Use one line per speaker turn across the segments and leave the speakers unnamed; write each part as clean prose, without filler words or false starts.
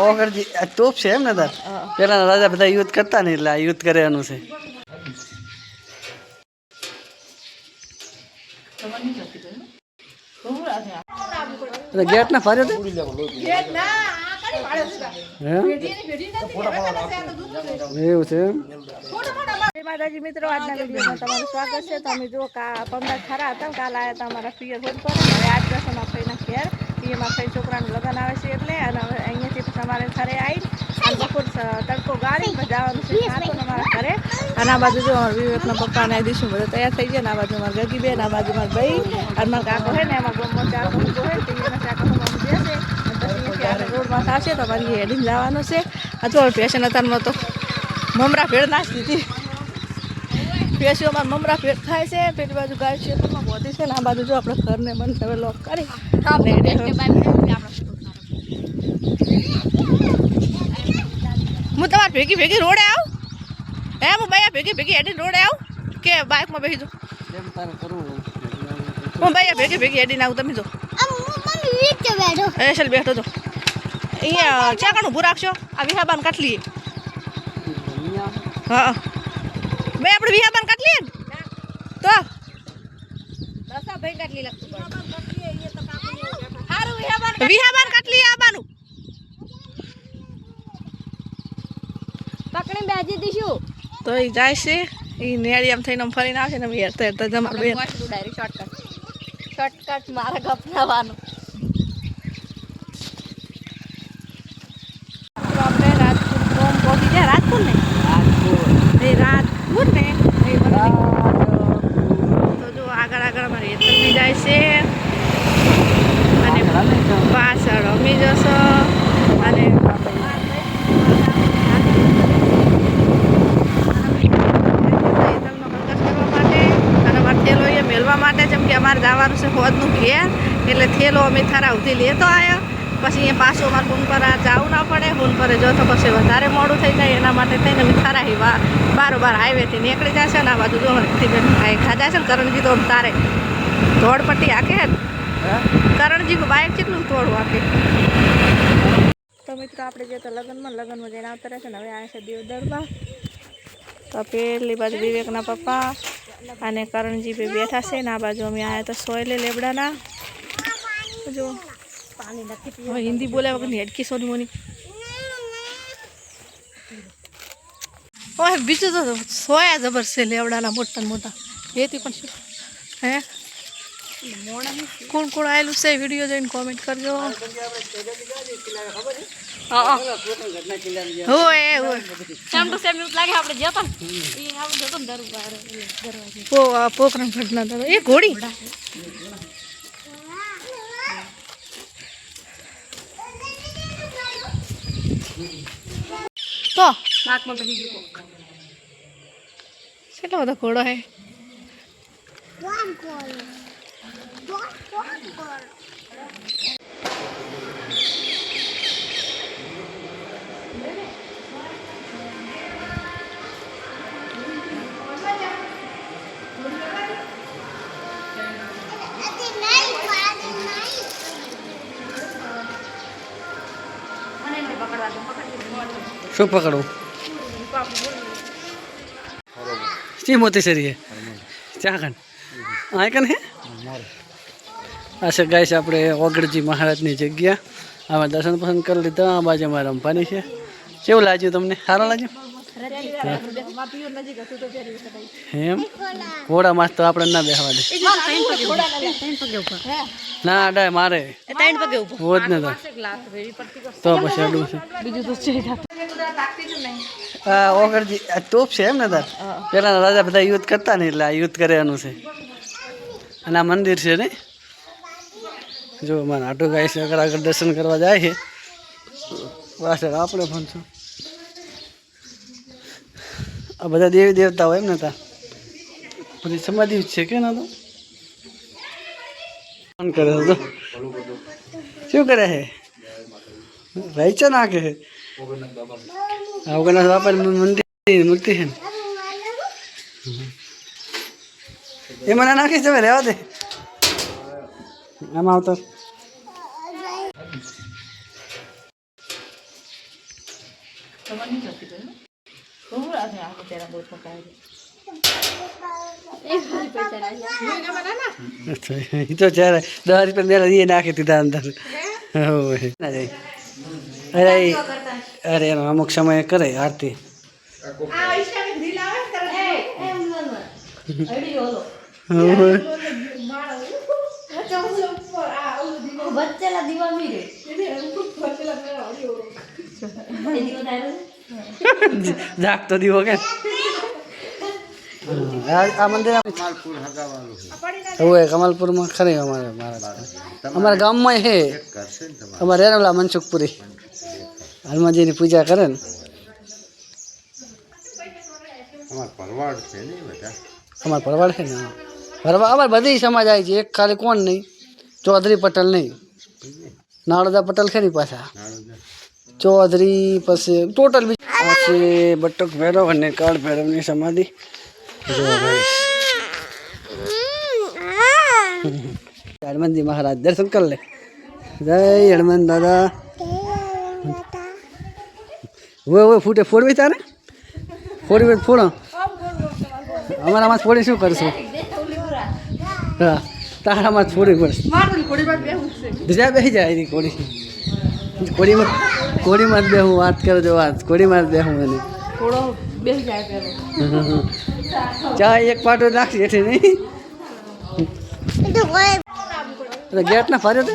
ઓગળજી તોપ છે એમ ને તાર પેલા રાજા બધા યુદ્ધ કરતા ને એટલે આ યુદ્ધ કરવાનું છે. ગેટ ના ફાર્યો તો એવું છે.
માતાજી મિત્રો, આજના વિડીયોમાં તમારું સ્વાગત છે. તમે જો પંદર ખરા હતા, કાલ આવ્યા હતા અમારા પિયર હોલ પર. હવે આજ દસમાં ફઈના ઘેર પિયરમાં ફઈ છોકરાનું લગ્ન આવે છે એટલે અને હવે અહીંયાથી પછી અમારે ઘરે આવી અને બપોર તડકો ગાળી જવાનું છે સાતો અમારા ઘરે. અને આ બાજુ જો અમારા વિવેકના પપ્પા અને દીશું બધા તૈયાર થઈ ગયા ને આ બાજુ અમારા ગગીબેન, આ બાજુ મારા ભાઈ અને મારા કાકો હે ને એમાં ગમો ચાર કહો હે ટીવીના ચાર કહો જશે પછી રોડમાં થશે તો અમારી હેડીને જવાનું છે. આ તો પેશન અત્યારમાં તો મમરા ભેળ નાખી દીધી. પેશીઓમાં મમરા ભેળ થાય છે. પેલી બાજુ ગાય ક્ષેત્રમાં પહોંચી છે ને આ બાજુ જો આપણે ઘરને બંધ હવે લોક કરી હું તમારે ભેગી ભેગી રોડે આવું હે હું ભાઈ ભેગી ભેગી હેડી રોડે આવું કે બાઇકમાં બેસી જાઉં હું ભાઈ ભેગી ભેગી હેડીને આવું તમે જો ચાલ બેઠો તો અહીંયા ચા કણ ઊભું રાખશો આ વિહાબાન કાટલીએ હા ભાઈ આપણે વિહાબાન કાટલીએ ને તો ભાઈ કાટલી વિહાબાન કાટલી આવવાનું પકડી બેજી દઈશું તો એ જાય છે એ નેળી આમ થઈને ફરીને આવશે ને હેરતા હેરતા જમા ડાયરેક્ટ શોર્ટકટ મારે ગપરાવાનું. આપણે રાજપુર ફોર્મ પહોંચી જાય. રાજપુર ને રાજપુર ને તો જો આગળ આગળ અમારે હેતરની જાય છે અને પાછળ અમી જશો અને થેલો એ મેળવા માટે જેમ કે અમારે જવાનું છે હોદનું ઘેર એટલે થેલો અમે થારા સુધી લેતો આવ્યો પછી અહીંયા પાછું અમારે ફોન પર જવું ના પડે. ફોન પર જો તો પછી વધારે મોડું થઈ જાય એના માટે થઈને અમે થારા બારોબાર હાઈવેથી નીકળી જશે ને આ બાજુ જો ભાઈ ખાધા છે ને કરણજી તો તારે ધોળપટ્ટી હાકે ને કરણજી બાઇક કેટલું થોડું હાકે. તો મિત્રો આપણે જે તો લગ્નમાં જઈને આવતા રહેશે ને હવે આવ્યા છે દેવદરબાર. તો પેલી બાજુ વિવેકના પપ્પા અને કરણજી ભાઈ બેઠા છે ને આ બાજુ અમે આવ્યા તો સોયલે લેબડાના જો પાણી નથી હિન્દી બોલ્યા વગર હેડકી સોની મોની ઓય બીજું તો સોયા જબર છે લેવડાના મોટા મોટા એથી પણ શું હે કોણ કોણ આવેલું છે વિડીયો જોઈને કોમેન્ટ કરજો. પોખરણ ઘટના એ ઘોડી તો કેટલો બધો ઘોડો હે
શું પકડવું શી મોતી સરી હે ચા કન આ કન હે અચ્છા ગાઈસ આપણે ઓગળજી મહારાજની જગ્યા આમાં દર્શન પસંદ કરી લીધા. આ બાજુ અમારે રમવાની છે. કેવું લાગ્યું તમને? સારું લાગ્યું એમ? ઘોડા માસ તો આપણે ના બેસવા દે ના અડાય મારે હોત ને તો પછી અડું છે હા ઓગળજી તોપ છે એમ ને તાર પેલા રાજા બધા યુદ્ધ કરતા ને એટલે આ યુદ્ધ કરવાનું છે અને આ મંદિર છે ને જો મારા આટો ગાય છે આગળ દર્શન કરવા જાય છે પાછળ આપણે પણ છું. આ બધા દેવી દેવતા હોય એમ ને તા બધી સમાધિ છે કે ના તો ફોન કરે તો શું કરે છે ભાઈ છે નાખે છે ઓગણનાથ બાપાની મૂર્તિ છે ને એમાં ના નાખીશ તમે રહેવા દે આમાં આવતો अच्छा ये तो चार 10 रुपये मेरा ये नाखी थी अंदर अरे अरे अमुक समय करे आरती जाग तो दीवो के आ मंदिर कमलपुर में खरे हमारे गाँव में है हमारे वाला मनसुखपुरी हनुमान जी की पूजा करे हमारे परवाड़ है ना परवाड़ हमारे बधी समाज आई है एक खाली कोण नहीं चौधरी पटेल नहीं नाड़ोदा पटेल खरी पासा चौधरी पस टोटल भी बटक भैरव और काल भैरव की समाधि हनुमान जी महाराज दर्शन कर ले जय हनुमान दादा वो फूटे फोड़ भी तारे फोड़ी भी फोड़ो हमारा मत फोड़ी शू कर तारा मत फोड़ी पड़ बे जाए कोड़ी मत बेहूँ बात कर जो बात कोड़ी मत बेहूँ मैंने चाहे एक पाटो नाख थे नहीं गेट ना फाड़े थे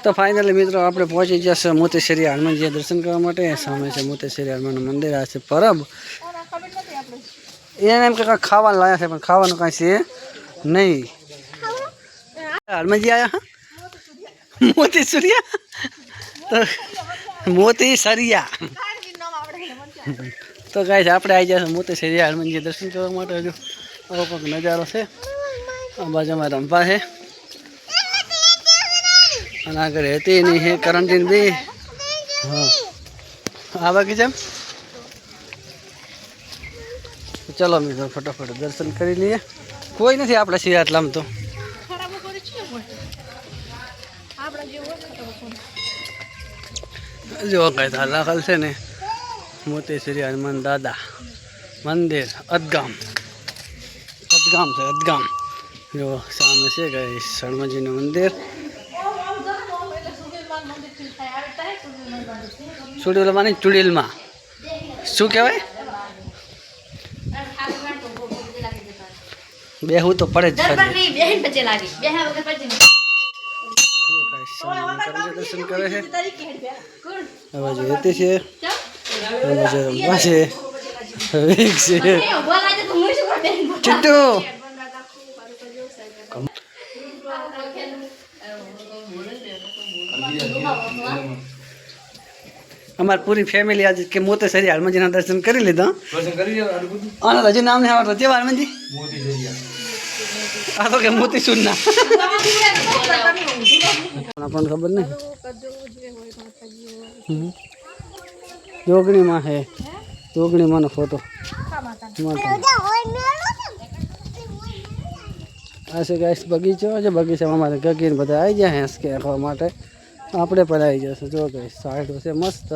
तो फाइनली मित्रों आप पहुँची जैसे मोतेश्वरी हनुमान जी दर्शन करने सामने से मोतेश्वरी हनुमान मंदिर आज से परब एम के खावा लाया है खावा कहीं से नहीं हनुमान जी आया मोतेश्वरिया तो मोती सरिया तो गाइस आप आई जाए मोतेश्वरी हनुमान जी दर्शन करने जो नजारो से बाजू में रंपा है आगे रहती नहीं है क्वारंटीन भी हाँ आवा की जब चलो मित्रों फटाफट दर्शन कर लिए कोई नहीं अपने सिराटलाम तो जो कहता लागल से ने मोतेश्वरी हनुमान दादा मंदिर अदगाम से अदगाम जो सामने से गए हनुमान जी मंदिर चुड़ील मानी चुड़ील में शू कहवाय बेहू तो पड़े दर्शन करे है चिट्टू हमारी पूरी फैमिली आज के मोतेश्वरी हनुमान जी दर्शन कर लीधा हजू नाम नहीं आवड़ता जे हनुमान जी आ तो क्या मोती सुनना अपन खबर नहीं जोगणी माँ है जोगणी माँ फोटो ऐसे गैस बगीचो जो बगीचा में हमारे गगीन बधा आई जाए हंस के रखवा माटे आपणे पर आई जैसे जो गई साइड से मस्त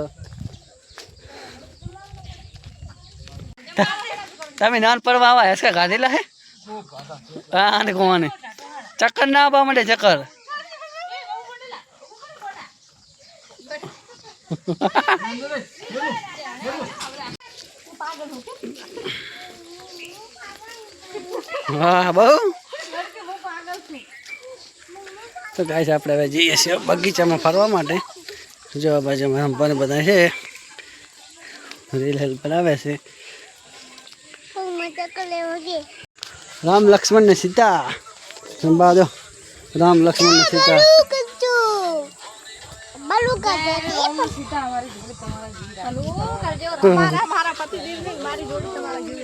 तमें नान परवा आवा हंस का गाधेला है हाँ देखो माने चक्कर ना आवा मंडे चक्कर वाह बहु तो गाइस આપણે હવે જઈએ છીએ બગીચામાં ફરવા માટે જો બાજુમાં રમવાની બધા છે રીલ બનાવે છે રામ લક્ષ્મણ ને સીતા સંભા દો રામ લક્ષ્મણ ને સીતા
बालू का सीता हमारी जोड़ी तुम्हारा जीव हेलो कर जो हमारा पति देव ने हमारी जोड़ी तुम्हारा जीव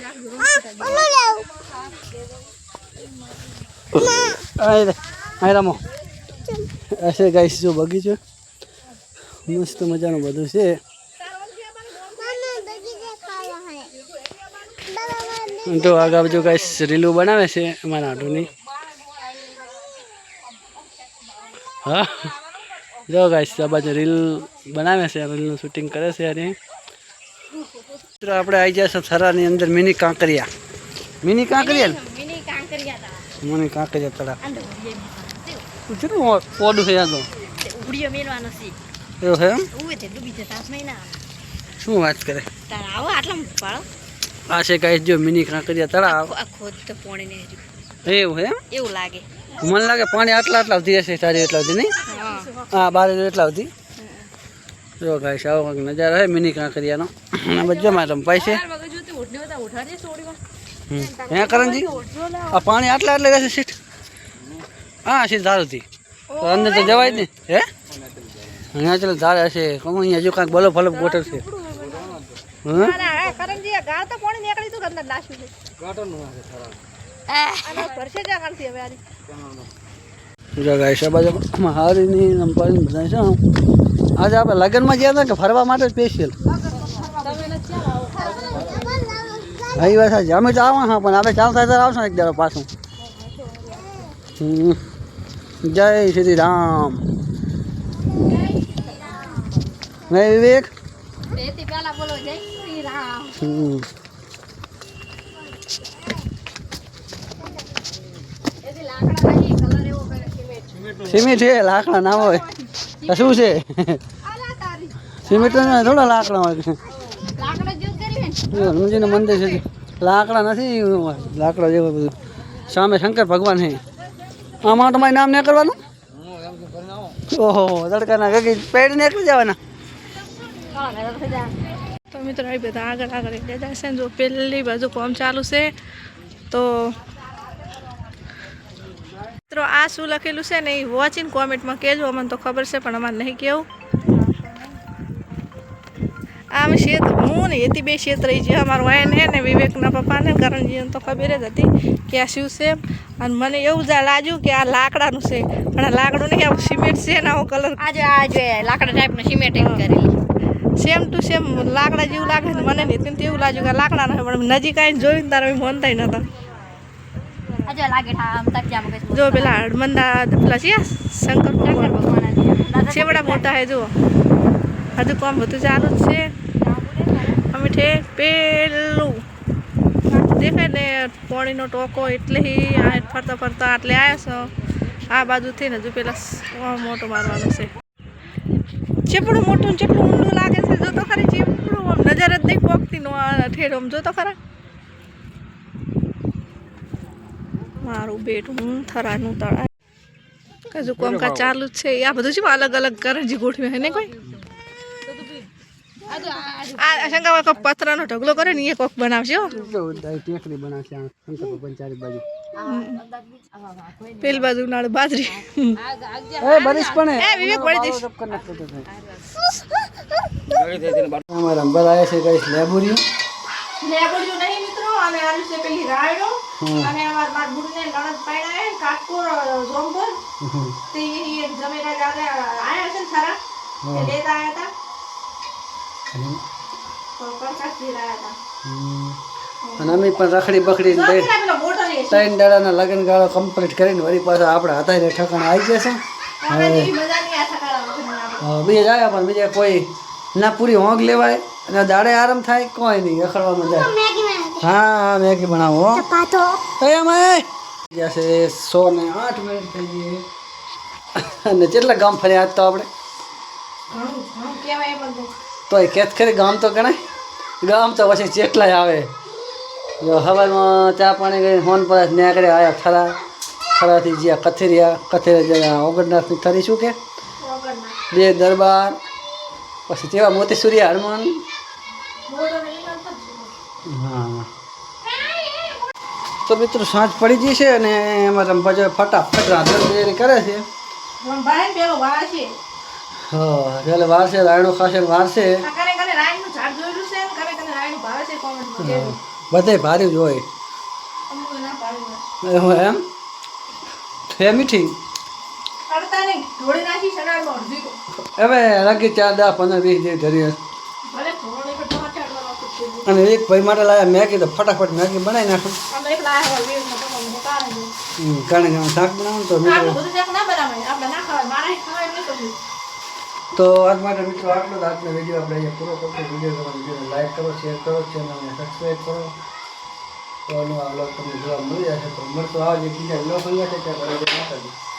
आए रामो ऐसे गाइस जो बगीचो मस्त मजानो बधु छे तो आगा जो गाइस रीलू बनावे छे हमारा आटोनी હા જો ગાઈસ આ બાજુ રીલ બનાવે છે, રીલનું શૂટિંગ કરે છે અને મિત્રો આપણે આવી ગયા છે થરાની અંદર મિની કાંકરિયા મિની કાંકરિયા તળાવ કેટલું પોડું છે યાર તો એવું છે એમ શું વાત કરે આ છે ગાઈસ જો મિની કાંકરિયા તળાવ એવું એમ
એવું લાગે
મને લાગે પાણી આટલા સુધી હશે સારી એટલા સુધી નહીં હા 12 એટલા સુધી જો ગાઈસ આવો કંઈક નજારો છે મિની કાંકરિયાનો અને બધો માં રંપાય છે હે કરણજી આ પાણી આટલા રહેશે સીટ હા સીટ ધારુંથી તો અંદર તો જવાય જ નહીં હે અહીંયા ચાલો ધાર હશે કમ અહીંયા હજુ કાંઈક બલો ફલો બોટલ છે જો ગાઈસ આ બાજુ હારીની રંપાની બધા છે આજે આપણે લગ્નમાં ગયા હતા કે ફરવા માટે સ્પેશિયલ હા એ વાત સાચી અમે તો આવા હા પણ આપણે ચાલતા ત્યારે આવશું એક દાડો પાછું જય શ્રી રામ નહીં વિવેક સિમેન્ટ છે લાકડા ના હોય શું છે સિમેન્ટ થોડા લાકડા હોય હનુમાનજીનું મંદિર છે લાકડા નથી લાકડા જેવું બધું સામે શંકર ભગવાન છે આમાં તમારું નામ નહીં કરવાનું ઓહો તડકાના કઈ પેડ નીકળી જવાના
તો મિત્રો એ બધા આગળ આગળ જતા છે જો પેલી બાજુ કામ ચાલુ છે તો મિત્રો આ શું લખેલું છે ને એ વોચિંગ કોમેન્ટમાં કહેજો અમને તો ખબર છે પણ અમારે નહીં કેવું આમ ક્ષેત્ર હું ને એથી બે ક્ષેત્ર છે અમારું વાયન હે ને વિવેકના પપ્પાને કરણજીને તો ખબર જ હતી કે આ શું છે અને મને એવું લાગ્યું કે આ લાકડાનું છે પણ આ લાકડું નહીં આવું સિમેન્ટ છે ને આવો કલર આજે લાકડા ટાઈપનું સિમેન્ટિંગ કરેલી સેમ ટુ સેમ લાકડા જેવું લાગે છે મને નહીં તેમ એવું લાગ્યું કે લાકડા નથી પણ નજીક આવીને જોઈને તારે મન થાય નતા જો પેલા હડમંદા પેલા છે શંકર ભગવાન છેવડા મોટા હે જુઓ હજુ કામ બધું ચાલુ જ છે અમે ઠેક પેલું દેખાય ને પાણીનો ટોકો એટલે આ ફરતા ફરતા એટલે આવ્યા છો આ બાજુથી ને હજુ પેલા મોટો મારવાનો છે ચેપડું મોટું ચેપડું ઊંડું લાગે છે જો તો ખરી ચેપડું નજર જ નહીં પોકતી નો ઠેડ આમ જો તો ખરા મારું બેટું થરાનું તળાવ હજુ કામકાજ ચાલુ જ છે આ બધું છે અલગ અલગ કરંજી ગોઠવી હે ને કોઈ આ શંકા કોક પતરાનો ઢગલો કરે ને એ કોક બનાવશે
ટેકરી બનાવશે શંકર ભગવાન ચારે બાજુ
પેલી બાજુ નાળ બાજરી
બરીશ પણ
એ વિવેક પડી દઈશ
અમારા અંબાલ આવ્યા છે કઈ લેબોરિયો
નહીં મિત્રો અમે આલુ છે પેલી રાયડો અને અમાર માર બુડને નણદ પાડ્યા હે કાટકોર જોંબર તે એક જમેરા જાને આયા છે ખરા એ લેતા આયા હતા તો પરકાશ દીરાયા હતા
અને અમે પણ રખડી બખડી ત્રણ દાડાના લગ્ન ગાળો કમ્પ્લીટ કરીને વળી પાછા આપણા હતા ઠકાણા આવી ગયા છે બીજા જાય પણ બીજા કોઈ ના પૂરી હોંગ લેવાય અને દાડે આરામ થાય કોઈ નહીં રખડવામાં જાય હા મેગી બનાવો ગયા છે 108 મિનિટ થઈ ગઈ અને કેટલા ગામ ફર્યા આજ તો આપણે તો એ કેત ખરી ગામ તો ગણાય ગામ તો પછી ચેટલાય આવે હવારમાં ચા પાણી ગઈ હોન પર નીકળે આવ્યા થરાથી જ્યાં કથેરિયા ઓગણનાથની થરી શું કે બે દરબાર પછી તેવા મોતીસુરિયા હનુમાન હા તો મિત્રો સાંજ પડી ગઈ છે અને એમાં રંભા ફટાફટ રાંધણ તૈયારી કરે છે હા પેલે વાર છે રાયણો ખાશે વાર છે બધે ભારે જ હોય એમ છે મીઠી હવે લાગી 4 10 15 20 જેવી ધરી અને એક ભાઈ માટે લાયા મેગી તો ફટાફટ મેગી બનાવી નાખું ઘણા શાક બનાવું તો તો આજ માટે મિત્રો આટલો જ. આજનો વિડીયો આપણે અહીંયા પૂરો કરતો. વિડીયોને લાઈક કરો, શેર કરો, ચેનલને સબસ્ક્રાઈબ કરો. તો આ બ્લોગ તમને જોવા મળી જશે. તો મળતો આવજે બીજા બ્લોગ અહીંયા છે ત્યાં